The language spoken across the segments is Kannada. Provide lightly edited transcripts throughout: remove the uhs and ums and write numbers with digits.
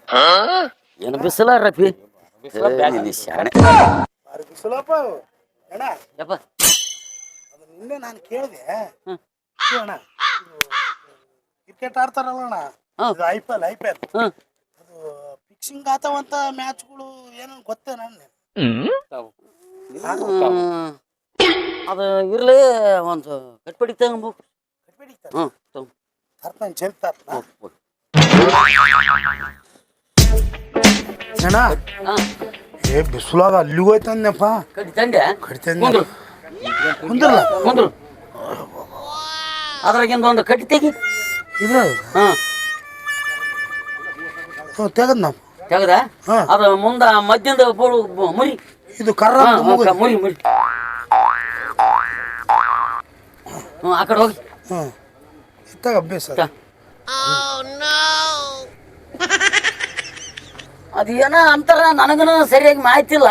ಏನು ಬಿಸಿಲ ರಫಿ ಶಾಣೆ ಬಿಸಿಲಪ್ಪ ಅಣ್ಣ. ಯಪ್ಪ ಅದು ನಿನ್ನೆ ನಾನು ಕೇಳಿದೆ ಅಣ್ಣ, ಕ್ರಿಕೆಟ್ ಆಡ್ತಾರಲ್ಲ ಅಣ್ಣ, ಇದು IPL ಅದು ಫಿಕ್ಸಿಂಗ್ ಆತವಂತ ಮ್ಯಾಚ್ಗಳು ಏನೋ ಗೊತ್ತೇ ನಾನು. ಅದು ಇರ್ಲಿ ಒಂದು ಕಟ್ಪಡಿ ತಗೊಂಬು. ತರ್ತಾನೆ ಚೆಲ್ತಾರ ಅಣ್ಣ. ಏ ಬಿಸಿಲಾಗ ಅಲ್ಲಿ ಹೋಯ್ತಂದೆಪ್ಪ. ಕಟ್ತಂಡೆ ಕಡಿತಂದೆ ಕುಂದ್ರಲ್ಲ ಕುಂದ್ರು ಅದ್ರಾಗಿಂದ ಒಂದು ಕಟ್ಟಿ ತೆಗಿ. ಇದ್ರ ತೆಗದ್ ನಾವು ತೆಗದ ಅದು ಮುಂದ ಮಧ್ಯದ ಮುರಿ ಇದು ಕರ್ರ ಮುರಿ ಮುರಿ ಆ ಕಡೆ ಹೋಗಿ ಇತ್ತಾಗ ಅಭ್ಯಾಸ. ಅದೇನ ಅಂತಾರ, ನನಗನ ಸರಿಯಾಗಿ ಮಾಹಿತಿ ಇಲ್ಲ.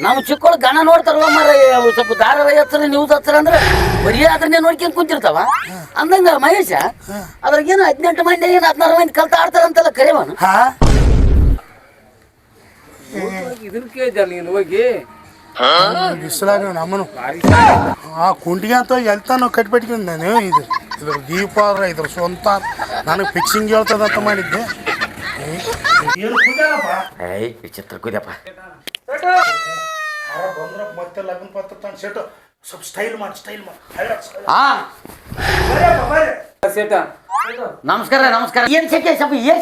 ನಾವು ಚಿಕ್ಕಳು ಗಣ ನೋಡ್ತಾರಲ್ಲ ಮರ, ಸ್ವಲ್ಪ ಧಾರಾವಾಹಿ ಹಚ್ಚಾರ ನ್ಯೂಸ್ ಹಚ್ಚಾರ ಅಂದ್ರೆ ಬರೀ ಅದನ್ನೇ ನೋಡ್ಕೊಂಡ್ ಕುಂತಿರ್ತಾವ ಅಂದಂಗ ಮಹೇಶ. ಅದ್ರಾಗೇನು 18 ಮಂದಿ ಏನು 16 ಮಂದಿ ಕಲ್ತ ಆಡ್ತಾರಂತೆಲ್ಲ ಕರೆವನು. ಇದನ್ನ ಕೇಳಿದ ನೀನು ಹೋಗಿ ಬಿಸಿಲಾಗ ನಮ್ಮನು ಆ ಕುಂಟಿಗೆ ಅಂತ ಎಲ್ತಾನು ಕಟ್ಬಿಟ್ಕೊಂಡು ನಾನು ಇದ್ರ ದೀಪ ಇದ್ರ ಸ್ವಂತ ನನಗೆ ಫಿಕ್ಸಿಂಗ್ ಹೇಳ್ತದಂತ ಮಾಡಿದ್ದೆ. ವಿಚಿತ್ರ ಕುದ್ಯಪ್ಪ. ಮತ್ತೆ ಲಗ್ನ ಪತ್ರ ತಂದು ಸೆಟ್ ಸ್ವಲ್ಪ ಸ್ಟೈಲ್ ಮಾಡಿ ಸೇಟ. ನಮಸ್ಕಾರ ನಮಸ್ಕಾರ. ಏನ್ ಸೆಕೆ ಸ್ವಲ್ಪ ಏನ್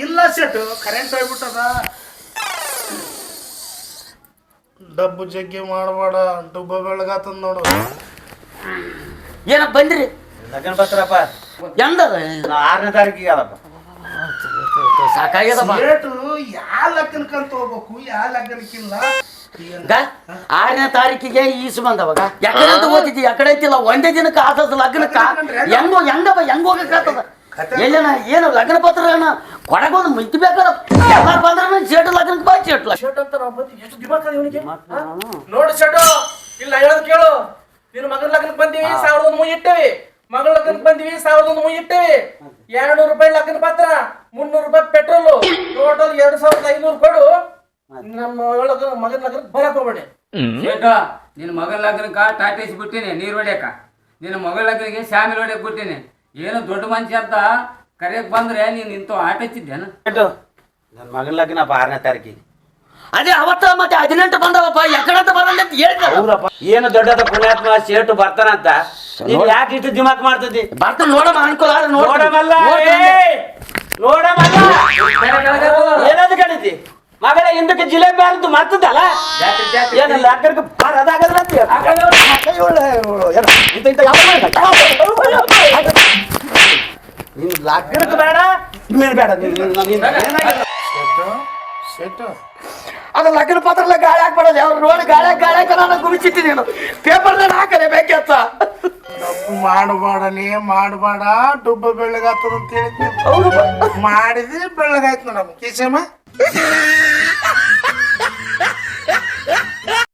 ಇಲ್ಲ ಸೆಟ್ ಕರೆಂಟ್ ಹೋಗ್ಬಿಟ್ಟದ. ಡಬ್ಬು ಜಗ್ಗಿ ಮಾಡಬೇಡ, ಡುಬ್ಬ ಬೆಳಗಾತದ ನೋಡು. ಏನಪ್ಪ ಬಂದ್ರಿ? ಲಗ್ನ ಪತ್ರಪ್ಪ ಎಂದದ? 6ನೇ ತಾರೀಕಿಗೆ ಅದಪ್ಪ. ಸಾಕಾಗ್ಯದಪ್ಪ. ಯಾವ ಲಗ್ನಕ್ಕಂತ ಹೋಗ್ಬೇಕು, ಯಾವ ಲಗ್ನಕ್ಕಿಲ್ಲ. 6ನೇ ತಾರೀಕಿಗೆ ಈಸು ಬಂದವಾಗ ಎಕಡೆ ಅಂತ ಓದಿದ್ದಿ, ಎಕಡೆ ಐತಿಲ್ಲ. ಒಂದೇ ದಿನಕ್ಕೆ ಆತದ ಲಗ್ನಕ್ಕ. ಹೆಂಗ ಹೋಗಕ್ಕಾಗ್ತದ? ಎಲ್ಲೇನ ಏನು ಲಗ್ನ ಪತ್ರ ಕೊಡಗೊಂದು ಮಿಂತಿ ಬೇಕಲ್ಲ. ಎಲ್ಲ ಬಂದ್ರೆ ಶೇಟು ಲಗ್ನಕ್ಕೆ ಬಾ. ಶೇಟ್ ಅಂತ ಎಷ್ಟು ದಿಮಾಕ ಇವನಿಗೆ ನೋಡಿ ಶೆಟ್ಟು. ಇಲ್ಲ ಹೇಳೋದು ಕೇಳು. ನೀನು ಮಗನ ಲಗ್ನಕ್ಕೆ ಬಂದಿವಿ 1001 ಮುಯಿ ಇಟ್ಟೇವಿ. ಮಗಳ ಲಗ್ನಕ್ಕೆ ಬಂದಿವಿ 1001 ಮುಯಿ ಇಟ್ಟೇವಿ. 200 ರೂಪಾಯಿ ಲಗ್ನ ಪತ್ರ, 300 ರೂಪಾಯಿ ಪೆಟ್ರೋಲು, ಟೋಟಲ್ 2500 ಕೊಡು. ನಮ್ಮ ಮಗನ ಲಗ್ನಕ್ಕೆ ಬರಕ್ ಹೋಗ್ಬೇಡಿ. ನಿನ್ನ ಮಗನ ಲಗ್ನಕ್ಕ ಟಾಟೇಸಿ ಬಿಟ್ಟಿನಿ ನೀರು ಹೊಡ್ಯಾಕ. ನಿನ್ನ ಮಗಳ ಲಗ್ನಿಗೆ ಶಾಮಿಲ್ ಹೊಡ್ಯಕ್ ಬಿಟ್ಟಿನಿ. ಏನು ದೊಡ್ಡ ಮನುಷ್ಯ ಅಂತ ಕರೆಯಕ್ ಬಂದ್ರೆ ನೀನು ಇಂಥ ಆಟ ಹಚ್ಚಿದ್ದೇನ? ನನ್ನ ಮಗನ ಲಗ್ನಪ್ಪ 6ನೇ ತಾರೀಕಿಗೆ. ಅದೇ ಅವತ್ತ ಮತ್ತೆ 18 ಬಂದವಪ್ಪ. ಎಕಡೆ ಅಂತ ಬರಲ್ಲ ಅಂತ ಹೇಳ್ತಾರೆ. ಹೌದಪ್ಪ, ಏನು ದೊಡ್ಡದ ಪುಣ್ಯಾತ್ಮ ಸೇಟು ಬರ್ತಾನಂತ ನೀನು ಯಾಕೆ ಇಷ್ಟು ದಿಮಾಕ್ ಮಾಡ್ತದಿ? ಬರ್ತಾನೆ ನೋಡಮ್ಮ, ಅನುಕೂಲ ನೋಡಮಲ್ಲ ಏನದು ಕಡಿತಿ ಮಗಳ ಹಿಂದಕ್ಕೆ ಜಿಲೇಬಿ ಅಂತ ಮರ್ತದಲ್ಲ. ಏನು ಲಗ್ನಕ್ಕೆ ಬರೋದಾಗದ್ರ ನೀನು ಲಗ್ನಕ್ಕೆ ಬೇಡ ಬೇಡ. ಸೆಟ್ ಅದು ಲಗ್ನ ಪತ್ರ ಗಾಳಿ ಹಾಕ್ಬಿಡೋದು. ಅವ್ರು ನೋಡಿ ಗಾಳಿ ನಾನು ಗುಮಿಸಿಟ್ಟಿ ನೀನು ಪೇಪರ್ದಾಗ ಹಾಕದೆ ಬೇಕತ್ತ. ಮಾಡಬೇಡ ಡುಬ್ಬ ಬೆಳ್ಳಗಾಗ್ತದ ಅಂತ ಹೇಳಿದ್ನಿ. ಮಾಡಿದ್ರೆ ಬೆಳ್ಳಗಾಯ್ತು ನೋಡಮ್ಮ ಕೇಶಮ್ಮ.